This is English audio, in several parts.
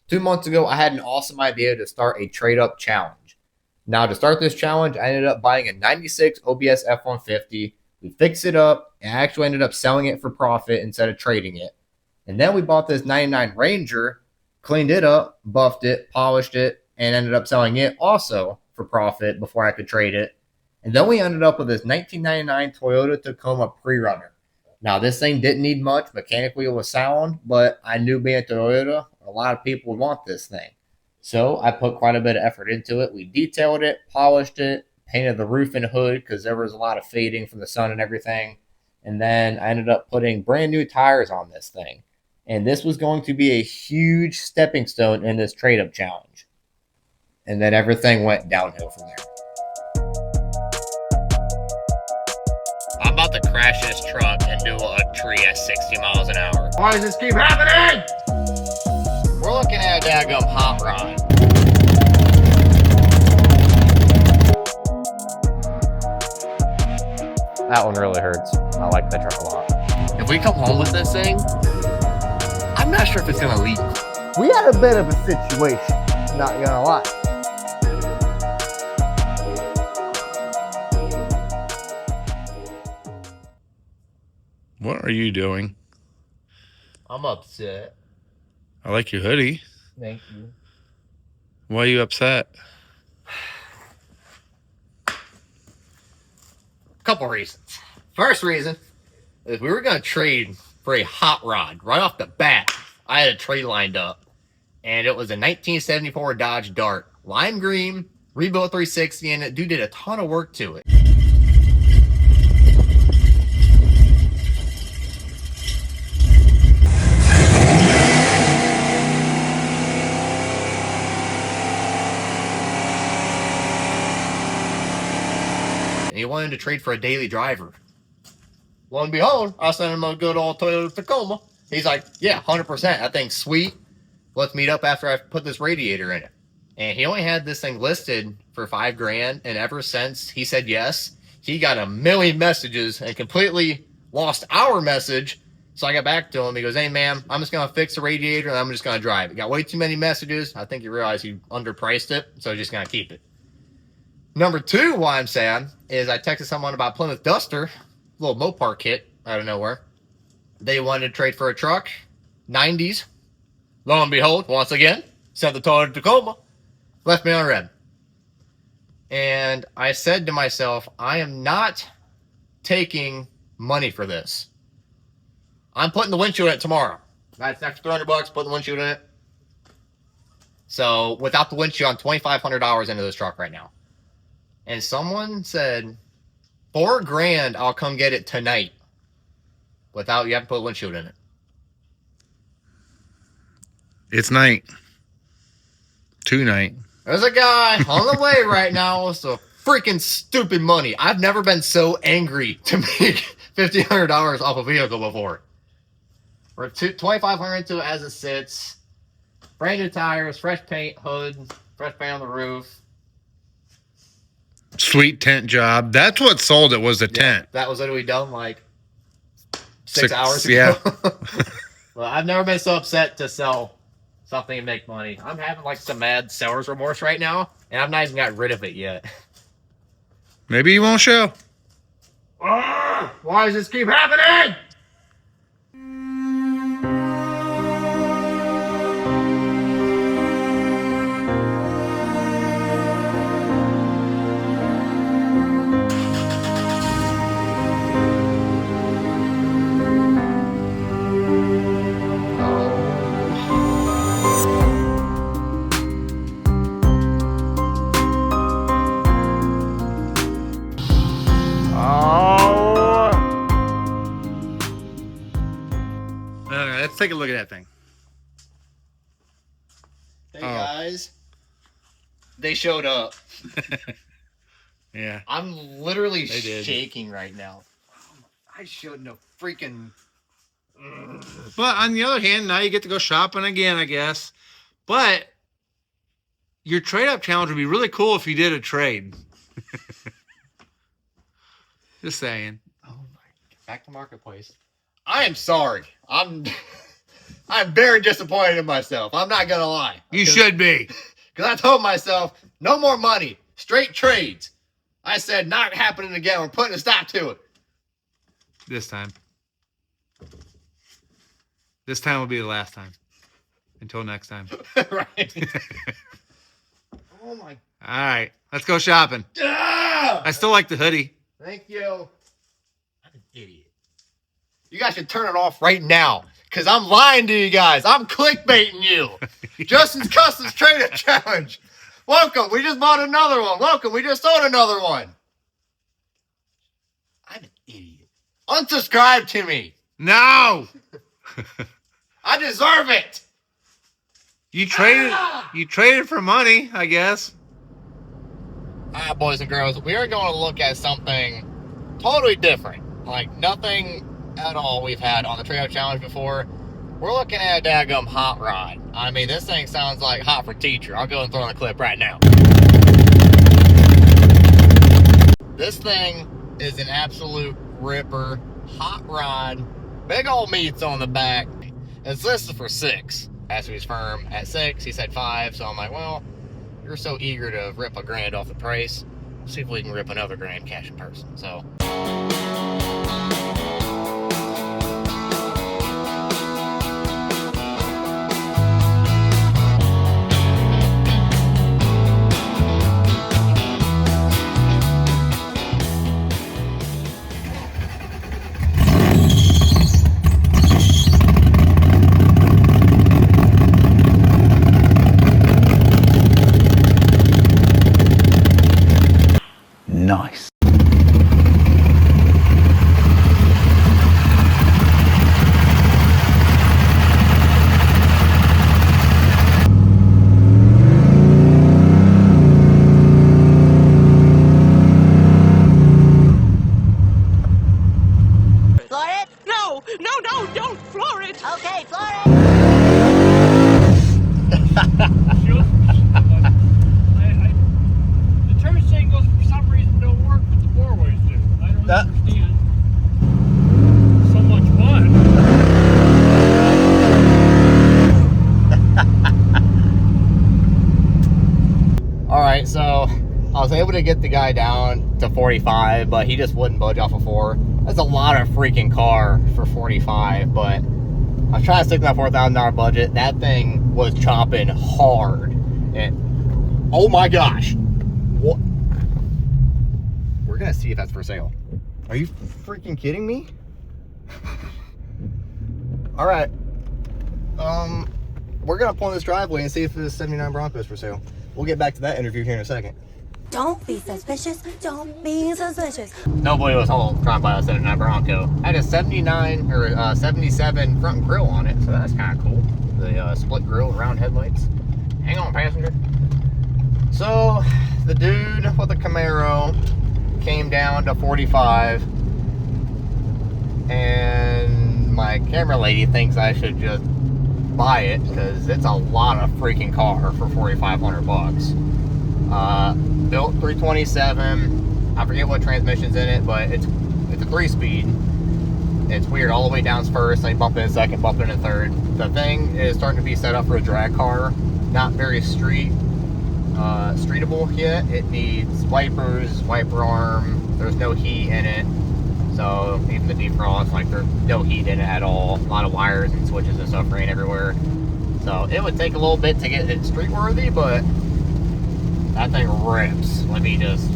2 months ago, I had an awesome idea to start a trade up challenge. Now, to start this challenge, I ended up buying a 96 OBS F-150. We fixed it up, and I actually ended up selling it for profit instead of trading it. And then we bought this 99 Ranger, cleaned it up, buffed it, polished it, and ended up selling it also for profit before I could trade it. And then we ended up with this 1999 Toyota Tacoma pre-runner. Now, this thing didn't need much. Mechanically, it was sound, but I knew being a Toyota, a lot of people would want this thing. So I put quite a bit of effort into it. We detailed it, polished it, painted the roof and hood because there was a lot of fading from the sun and everything. And then I ended up putting brand new tires on this thing. And this was going to be a huge stepping stone in this trade-up challenge. And then everything went downhill from there. I'm about to crash this truck into a tree at 60 miles an hour. Why does this keep happening? We're looking at a daggum hot rod. That one really hurts. I like that truck a lot. If we come home with this thing, I'm not sure if it's gonna leak. We had a bit of a situation, not gonna lie. What are you doing? I'm upset. I like your hoodie. Thank you. Why are you upset? Couple reasons. First reason is we were gonna trade for a hot rod right off the bat. I had a trade lined up, and it was a 1974 Dodge Dart, lime green, rebuilt 360, and it dude did a ton of work to it. And he wanted to trade for a daily driver. Lo and behold, I sent him a good old Toyota Tacoma. He's like, yeah, 100%. That thing's sweet. Let's meet up after I put this radiator in it. And he only had this thing listed for $5,000. And ever since he said yes, he got a million messages and completely lost our message. So I got back to him. He goes, hey, man, I'm just going to fix the radiator and I'm just going to drive it. Got way too many messages. I think he realized he underpriced it. So he's just going to keep it. Number two, why I'm sad, is I texted someone about Plymouth Duster, little Mopar kit out of nowhere. They wanted to trade for a truck, 90s. Lo and behold, once again, sent the Toyota Tacoma, left me on red. And I said to myself, I am not taking money for this. I'm putting the windshield in it tomorrow. That's an extra $300, putting the windshield in it. So without the windshield, I'm $2,500 into this truck right now. And someone said, $4,000, I'll come get it tonight. Without you have to put a windshield in it. It's night. Tonight. There's a guy on the way right now with some freaking stupid money. I've never been so angry to make $1,500 off a vehicle before. We're $2,500 into it as it sits. Brand new tires, fresh paint, hood, fresh paint on the roof. Sweet tent job. That's what sold it, was the tent. That was literally done like six hours ago. Yeah. Well, I've never been so upset to sell something and make money. I'm having like some mad seller's remorse right now, and I've not even got rid of it yet. Maybe you won't show. Why does this keep happening? Let's take a look at that thing. Hey guys, they showed up. Yeah. I'm literally shaking right now. I shouldn't have freaking. But on the other hand, now you get to go shopping again, I guess. But your trade-up challenge would be really cool if you did a trade. Just saying. Oh my! Back to marketplace. I am sorry. I'm very disappointed in myself. I'm not gonna lie. You should be. Because I told myself, no more money, straight trades. I said, not happening again. We're putting a stop to it. This time. This time will be the last time. Until next time. Right. Oh my. All right, let's go shopping. Ah! I still like the hoodie. Thank you. I'm an idiot. You guys should turn it off right now. Because I'm lying to you guys. I'm clickbaiting you. Justin's Customs Trade-Up Challenge. Welcome. We just bought another one. Welcome. We just sold another one. I'm an idiot. Unsubscribe to me. No. I deserve it. You traded for money, I guess. All right, boys and girls. We are going to look at something totally different. Like nothing at all we've had on the Trade-Up Challenge before. We're looking at a daggum hot rod. I mean, this thing sounds like hot for teacher. I'll go and throw in a clip right now. This thing is an absolute ripper. Hot rod. Big old meats on the back. It's listed for 6. Asked if he's firm at 6. He said 5. So I'm like, well, you're so eager to rip a grand off the price. Let's see if we can rip another grand cash in person. So. Nice. Floor it? No, don't floor it. Okay, floor it. The turn signals for some reason don't work, but the four-ways do. I don't understand. So much fun. All right, so I was able to get the guy down to 45, but he just wouldn't budge off of 4. That's a lot of freaking car for 45, but I was trying to stick to that $4,000 budget. That thing was chopping hard. And oh my gosh. What? We're going to see if that's for sale. Are you freaking kidding me? All right. We're going to pull in this driveway and see if this 79 Bronco is for sale. We'll get back to that interview here in a second. Don't be suspicious. Don't be suspicious. Nobody was home trying to buy a 79 Bronco. Had a 79 or 77 front grille on it, so that's kind of cool. The split grille, round headlights. Hang on, passenger. So the dude with the Camaro came down to 45, and my camera lady thinks I should just buy it because it's a lot of freaking car for 4,500 bucks. Built 327. I forget what transmission's in it, but it's a 3-speed. It's weird. All the way down's first, then you bump in a second, bump in a third. The thing is starting to be set up for a drag car. Not very streetable yet. It needs wipers, wiper arm. There's no heat in it. So even the defrost, like there's no heat in it at all. A lot of wires and switches and stuff ran everywhere. So it would take a little bit to get it street worthy, but that thing rips. Let me just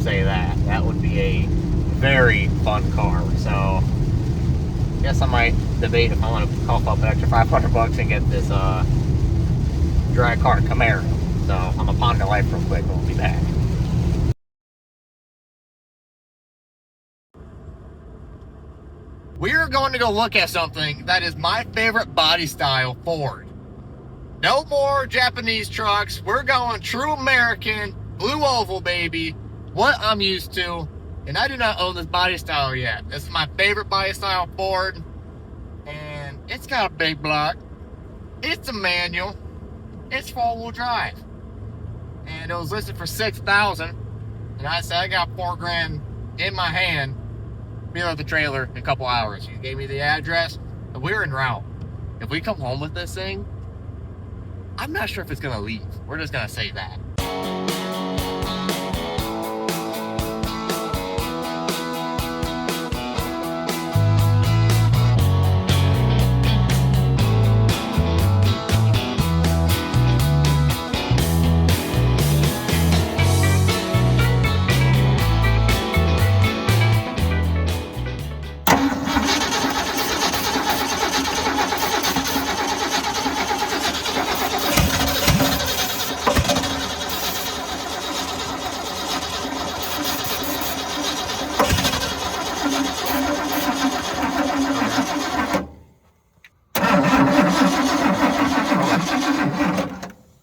say that. That would be a very fun car. So I guess I might debate if I want to cough up an extra 500 bucks and get this drag car Camaro. So I'm gonna ponder life real quick and we'll be back. We're going to go look at something that is my favorite body style Ford. No more Japanese trucks. We're going true American, blue oval, baby. What I'm used to. And I do not own this body style yet. This is my favorite body style Ford. And it's got a big block. It's a manual. It's 4-wheel drive. And it was listed for $6,000. And I said I got $4,000 in my hand. Be at the trailer in a couple hours. He gave me the address, and we were en route. if we come home with this thing, I'm not sure if it's gonna leave. We're just gonna say that.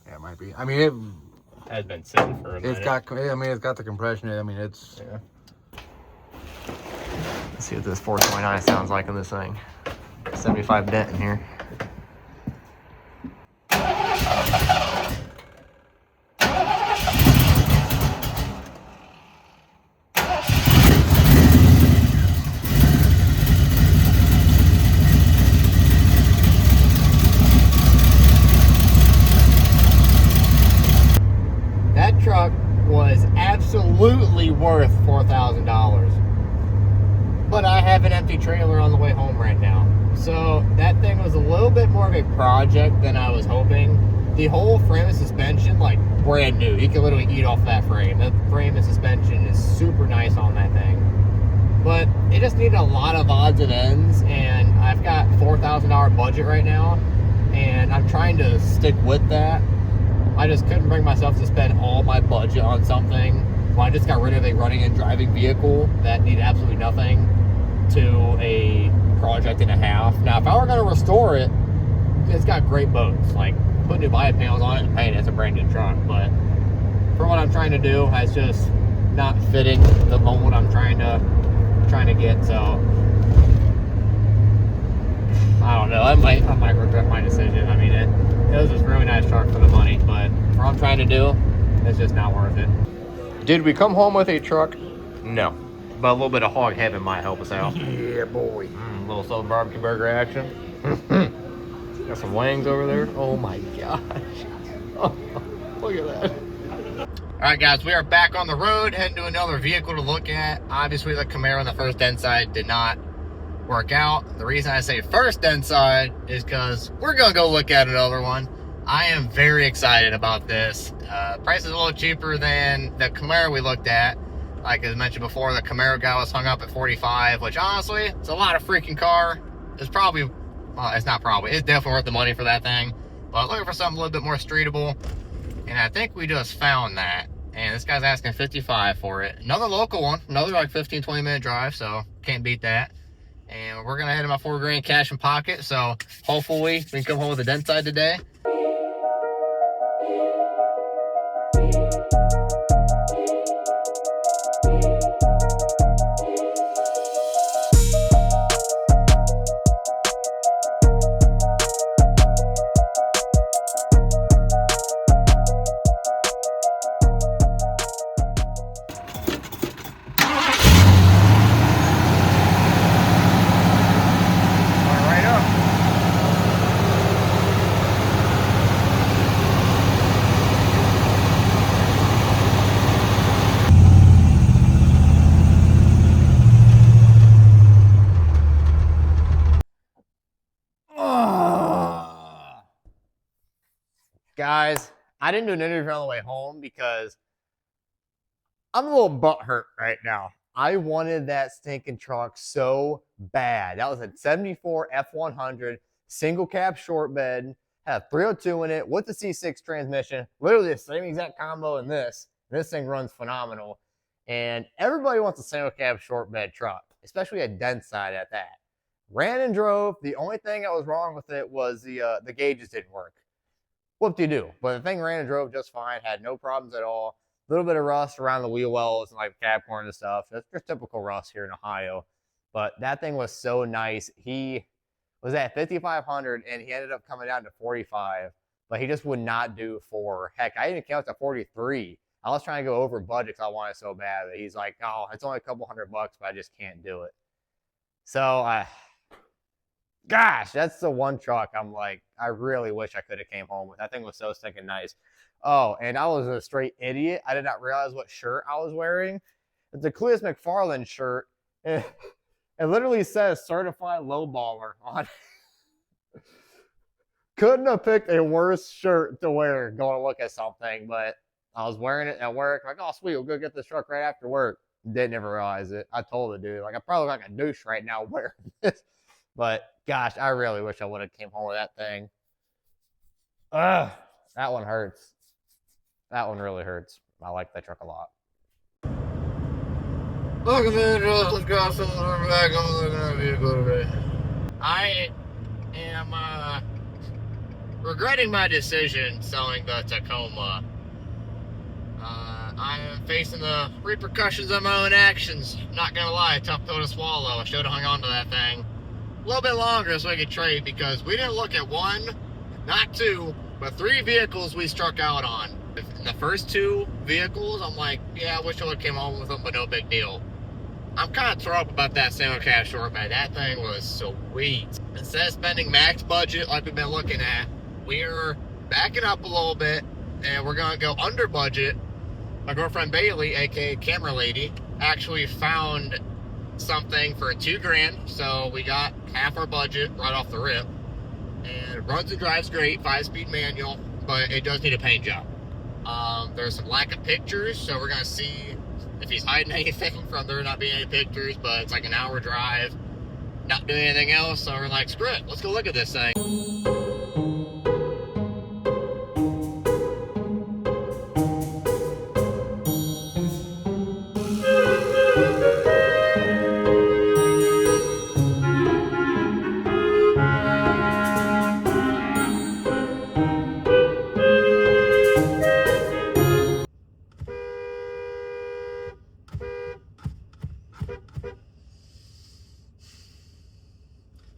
Yeah, it might be. I mean, it Has been sitting for a minute. it's got. I mean, it's got the compression. I mean, it's. Yeah. Let's see what this 429 sounds like in this thing. 75 dent in here. That truck was absolutely worth $4,000. But I have an empty trailer on the way home right now. So that thing was a little bit more of a project than I was hoping. The whole frame and suspension, like brand new. You can literally eat off that frame. That frame and suspension is super nice on that thing. But it just needed a lot of odds and ends, and I've got $4,000 budget right now, and I'm trying to stick with that. I just couldn't bring myself to spend all my budget on something. Well, I just got rid of a running and driving vehicle that needed absolutely nothing to a project and a half. Now, if I were going to restore it, it's got great boats. Like, put new body panels on it and paint it. It's a brand new truck. But for what I'm trying to do, it's just not fitting the mold I'm trying to get. So I don't know. I might regret my decision. I mean, it was just a really nice truck for the money, but for what I'm trying to do, it's just not worth it. Did we come home with a truck? No. But a little bit of hog heaven might help us out. Yeah, boy. A little Southern barbecue burger action. Got some wings over there. Oh my gosh. Oh, look at that. All right, guys, we are back on the road, heading to another vehicle to look at. Obviously, the Camaro on the first inside did not work out. The reason I say first inside is because we're gonna go look at another one. I am very excited about this. Price is a little cheaper than the Camaro we looked at. Like as mentioned before, the Camaro guy was hung up at 45, which honestly, it's a lot of freaking car. It's probably, well, it's not probably, it's definitely worth the money for that thing. But looking for something a little bit more streetable. And I think we just found that. And this guy's asking 55 for it. Another local one, another like 15, 20 minute drive, so can't beat that. And we're gonna head to my $4 grand cash in pocket. So hopefully we can come home with a dent side today. Guys, I didn't do an interview on the way home because I'm a little butthurt right now. I wanted that stinking truck so bad. That was a 74 F100 single cab short bed, had a 302 in it with the C6 transmission, literally the same exact combo in this. This thing runs phenomenal. And everybody wants a single cab short bed truck, especially a dent side at that. Ran and drove. The only thing that was wrong with it was the gauges didn't work. Whoop-de-doo. But the thing ran and drove just fine, had no problems at all. A little bit of rust around the wheel wells and like cab corners and stuff. That's just typical rust here in Ohio. But that thing was so nice. He was at 5,500 and he ended up coming down to 45. But he just would not do for, heck, I even came out to 43. I was trying to go over budget because I wanted it so bad. But he's like, oh, it's only a couple $100, but I just can't do it. So Gosh, that's the one truck I'm like, I really wish I could have came home with. That thing was so stinking nice. Oh, and I was a straight idiot. I did not realize what shirt I was wearing. It's a Cleus McFarland shirt. It literally says certified lowballer on it. Couldn't have picked a worse shirt to wear going to look at something, but I was wearing it at work. Like, oh, sweet, we'll go get this truck right after work. Didn't even realize it. I told the dude, like, I probably look like a douche right now wearing this. But gosh, I really wish I would have came home with that thing. Ugh, that one hurts. That one really hurts. I like that truck a lot. Welcome in, let's go back. I'm looking at a vehicle today. I am regretting my decision selling the Tacoma. I am facing the repercussions of my own actions. Not gonna lie, tough pill to swallow. I should have hung on to that thing a little bit longer so I could trade, because we didn't look at one, not two, but 3 vehicles we struck out on. In the first 2 vehicles, I'm like, yeah, I wish I would have came home with them, but no big deal. I'm kind of thrown up about that single cab short bed. That thing was sweet. Instead of spending max budget like we've been looking at, we're backing up a little bit, and we're going to go under budget. My girlfriend Bailey, aka Camera Lady, actually found something for $2,000, so we got half our budget right off the rip. And it runs and drives great, 5-speed manual, but it does need a paint job. There's some lack of pictures, so we're gonna see if he's hiding anything from there not being any pictures, but it's like an hour drive, not doing anything else, so we're like, screw it, let's go look at this thing.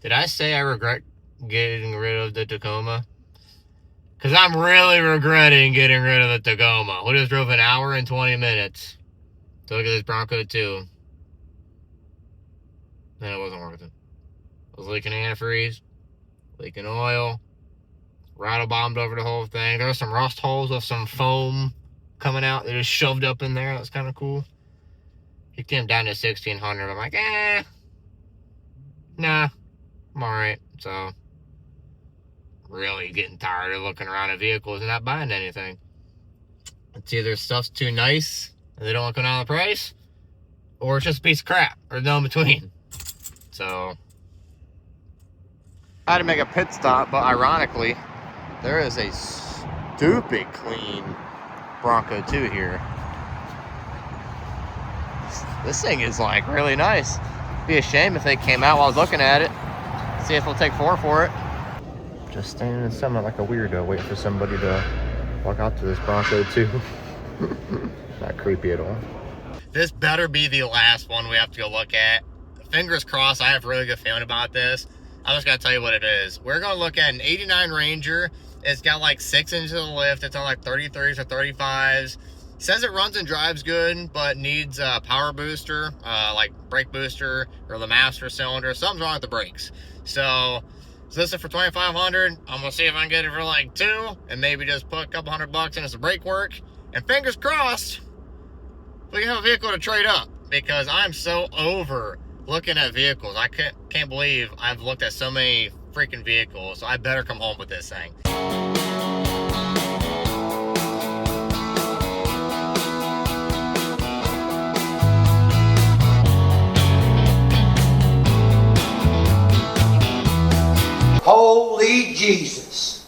Did I say I regret getting rid of the Tacoma? Because I'm really regretting getting rid of the Tacoma. We just drove an hour and 20 minutes to look at this Bronco 2. And it wasn't worth it. I was leaking antifreeze, leaking oil, rattle bombed over the whole thing. There were some rust holes with some foam coming out. They just shoved up in there. That's kind of cool. He came down to 1,600. I'm like, nah. I'm alright, so really getting tired of looking around at vehicles and not buying anything. It's either stuff's too nice and they don't want to come down the price, or it's just a piece of crap, or no in between. So I had to make a pit stop, but ironically, there is a stupid clean Bronco 2 here. This thing is like really nice. It'd be a shame if they came out while I was looking at it. See if they'll take 4 for it. Just standing in summer like a weirdo, waiting for somebody to walk out to this Bronco 2. Not creepy at all. This better be the last one we have to go look at. Fingers crossed, I have a really good feeling about this. I'm just gonna tell you what it is. We're gonna look at an 89 Ranger. It's got like 6 inches of lift. It's on like 33s or 35s. It says it runs and drives good, but needs a power booster, like brake booster or the master cylinder. Something's wrong with the brakes. So this is for $2,500. I'm gonna see if I can get it for like 2, and maybe just put a couple $100 into some brake work. And fingers crossed, we have a vehicle to trade up, because I'm so over looking at vehicles. I can't believe I've looked at so many freaking vehicles. So I better come home with this thing. Holy Jesus.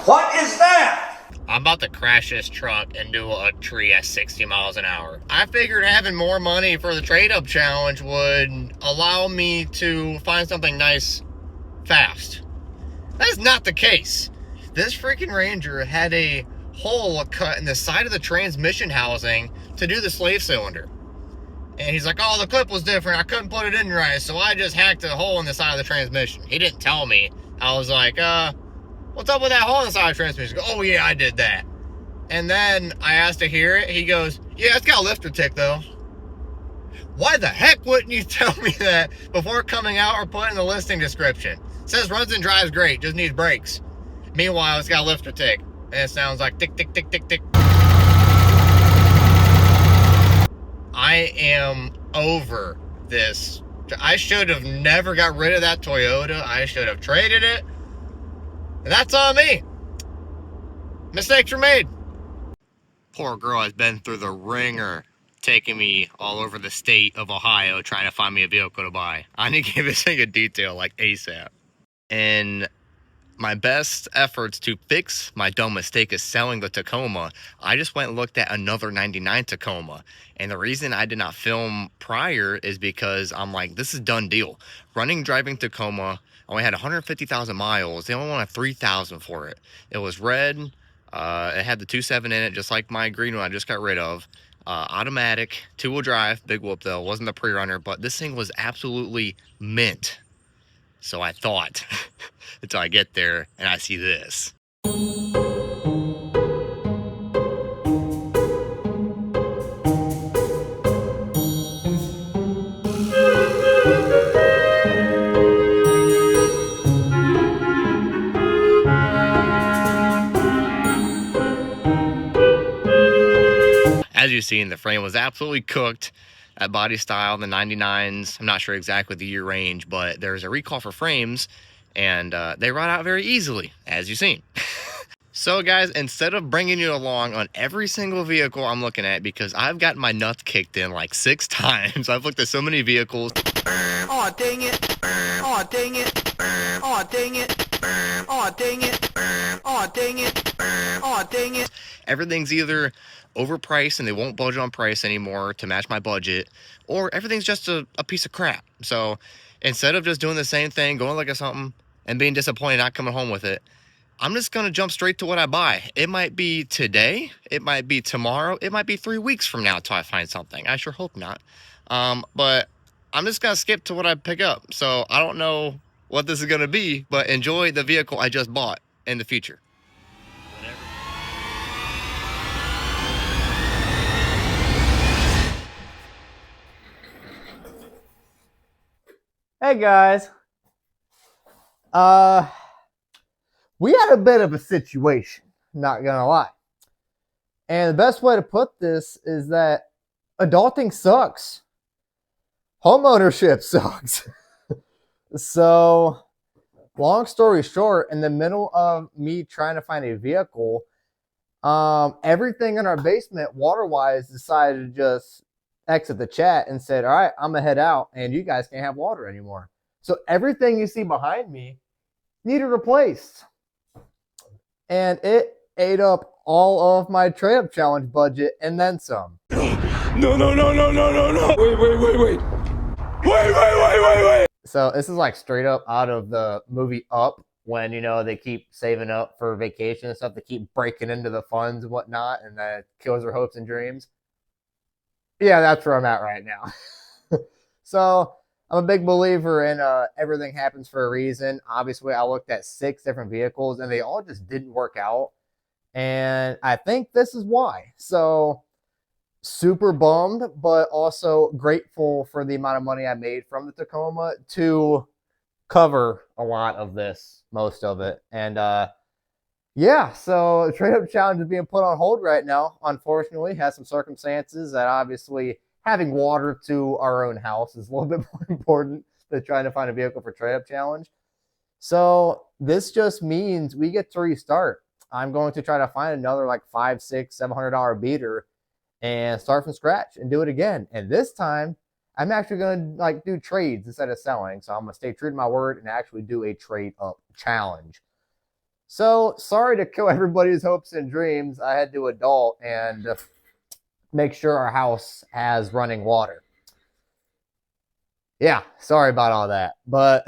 What is that? I'm about to crash this truck into a tree at 60 miles an hour. I figured having more money for the trade-up challenge would allow me to find something nice fast. That is not the case. This freaking Ranger had a hole cut in the side of the transmission housing to do the slave cylinder. And he's like, oh, the clip was different. I couldn't put it in right, so I just hacked a hole in the side of the transmission. He didn't tell me. I was like, what's up with that hole in the side of the transmission? He goes, oh, yeah, I did that. And then I asked to hear it. He goes, yeah, it's got a lifter tick, though. Why the heck wouldn't you tell me that before coming out or put in the listing description? says runs and drives great, just needs brakes. Meanwhile, it's got a lifter tick, and it sounds like tick, tick, tick, tick, tick. I am over this. I should have never got rid of that Toyota. I should have traded it. And that's on me. Mistakes were made. Poor girl has been through the ringer, taking me all over the state of Ohio trying to find me a vehicle to buy. I need to give this thing a detail like ASAP. And my best efforts to fix my dumb mistake is selling the Tacoma. I just went and looked at another 99 Tacoma. And the reason I did not film prior is because I'm like, this is done deal. Driving Tacoma, I only had 150,000 miles. They only wanted 3,000 for it. It was red. It had the 2.7 in it, just like my green one I just got rid of. Automatic, 2-wheel drive, big whoop though. Wasn't the pre-runner, but this thing was absolutely mint. So I thought, until I get there and I see this. As you see, the frame was absolutely cooked. That body style, the 99s, I'm not sure exactly the year range, but there's a recall for frames, and they rot out very easily, as you've seen. So guys, instead of bringing you along on every single vehicle I'm looking at, because I've gotten my nuts kicked in like 6 times. I've looked at so many vehicles. Oh, dang it. Oh, dang it. Oh, dang it. Oh, dang it. Oh, dang it. Oh, dang it. Everything's either overpriced and they won't budge on price anymore to match my budget, or everything's just a piece of crap. So instead of just doing the same thing, going look at something and being disappointed, not coming home with it, I'm just going to jump straight to what I buy. It might be today, it might be tomorrow, it might be 3 weeks from now till I find something. I sure hope not. But I'm just going to skip to what I pick up. So I don't know what this is going to be, but enjoy the vehicle I just bought in the future. Hey guys. We had a bit of a situation, not gonna lie. And the best way to put this is that adulting sucks. Homeownership sucks. So, long story short, in the middle of me trying to find a vehicle, everything in our basement, water-wise, decided to just exit the chat and said, all right, I'm gonna head out and you guys can't have water anymore. So everything you see behind me needed replaced. And it ate up all of my trade-up challenge budget and then some. No. Wait. So this is like straight up out of the movie Up, when, you know, they keep saving up for vacation and stuff. They keep breaking into the funds and whatnot, and that kills their hopes and dreams. Yeah, that's where I'm at right now. So I'm a big believer in everything happens for a reason. Obviously, I looked at 6 different vehicles, and they all just didn't work out. And I think this is why. So super bummed, but also grateful for the amount of money I made from the Tacoma to cover a lot of this, most of it. And yeah, so the trade-up challenge is being put on hold right now. Unfortunately, has some circumstances that obviously having water to our own house is a little bit more important than trying to find a vehicle for trade-up challenge. So this just means we get to restart. I'm going to try to find another like $500, $600, $700 beater and start from scratch and do it again. And this time, I'm actually going to like do trades instead of selling. So I'm going to stay true to my word and actually do a trade-up challenge. So sorry to kill everybody's hopes and dreams. I had to adult and make sure our house has running water. Yeah, sorry about all that. But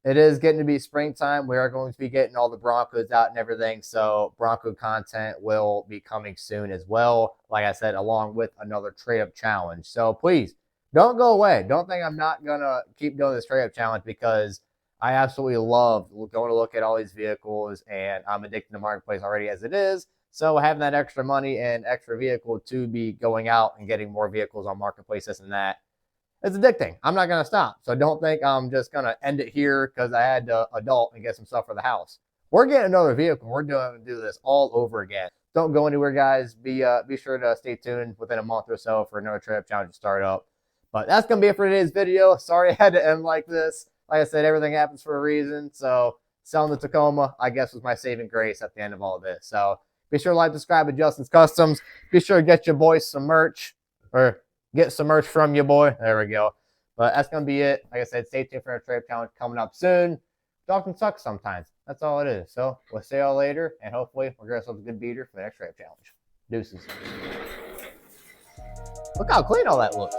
it is getting to be springtime. We are going to be getting all the Broncos out and everything. So Bronco content will be coming soon as well. Like I said, along with another trade-up challenge. So please, don't go away. Don't think I'm not going to keep doing this trade-up challenge, because I absolutely love going to look at all these vehicles, and I'm addicted to marketplace already as it is. So having that extra money and extra vehicle to be going out and getting more vehicles on marketplace, this and that, It's addicting. I'm not going to stop. So don't think I'm just going to end it here because I had to adult and get some stuff for the house. We're getting another vehicle. We're doing do this all over again. Don't go anywhere, guys. Be sure to stay tuned within a month or so for another trade-up challenge to start up. But that's going to be it for today's video. Sorry I had to end like this. Like I said, everything happens for a reason. So selling the Tacoma, I guess, was my saving grace at the end of all this. So be sure to like, subscribe to Justin's Customs. Be sure to get your boys some merch, or get some merch from your boy. There we go. But that's going to be it. Like I said, stay tuned for our trade challenge coming up soon. Dalton sucks sometimes. That's all it is. So we'll see y'all later, and hopefully we'll get ourselves a good beater for the next trade challenge. Deuces. Look how clean all that looks.